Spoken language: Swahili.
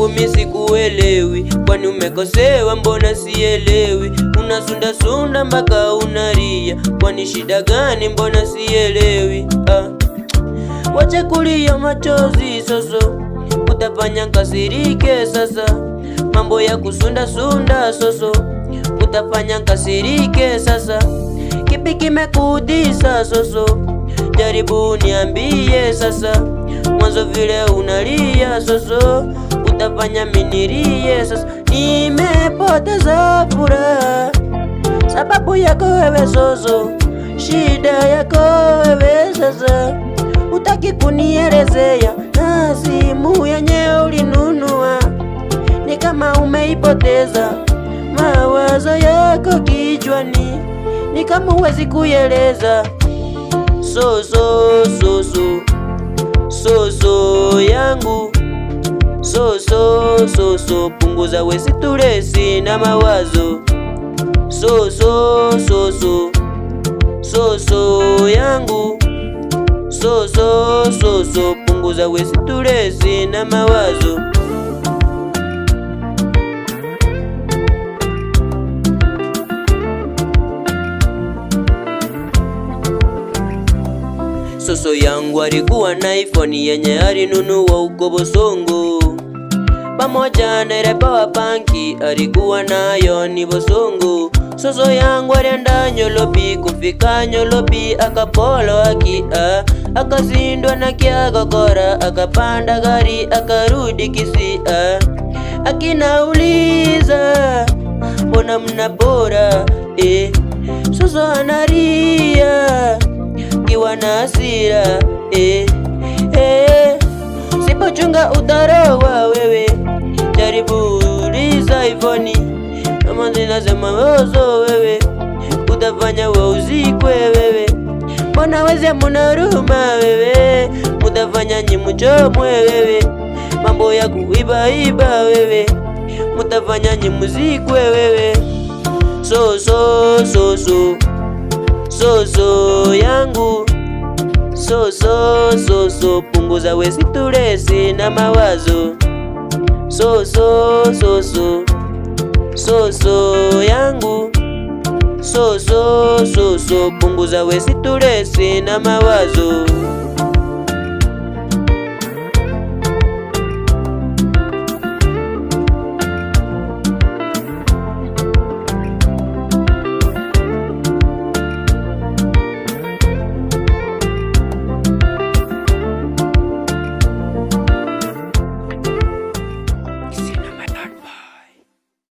wangu mimi sikuelewi, kwani umekosewa mbona sielewi? Unasunda sunda mpaka unalia, kwani shida gani mbona sielewi? Wacha kulia machozi soso, utafanya nkasirike sasa. Mambo ya kusunda sunda soso, utafanya nkasirike sasa. Kipi kimekudisa soso? Jaribu niambie sasa. Mwanzo vile unalia soso, utafanya minilie sasa. Nimepoteza furaha sababu yako wewe soso, shida yako wewe sasa. Utaki kunielezea na simu yenye ulinunua ni kama umeipoteza. Mawazo yako kichwani ni kama huwezi kueleza. Soso yangu, soso punguza we stresi na mawazo. Soso yangu, soso punguza we stresi na mawazo. Soso yangu alikuwa na iPhone yenye alinunua uko Bosongo, pamoja na ile power banki alikuwa nayo ni Bosongo. Soso yangu alienda Nyolobi, kufika Nyolobi akapolo akazindwa na kiagogora, akapanda gari akarudi Kisii. Akinauliza mbona mna bora soso anaria kiwa na hasira sipochunga utarowa wewe. Jaribu uliza iPhone kama zinasema ozo wewe, utafanya wa uzikwe wewe. Mbona weze munaruma wewe, mutafanya nyimuchomwe wewe. Mambo ya kuiba wewe, mutafanya nyimuzikwe wewe. Soso yangu, soso punguza we stresi na mawazo. Soso yangu, soso punguza we stresi na mawazo.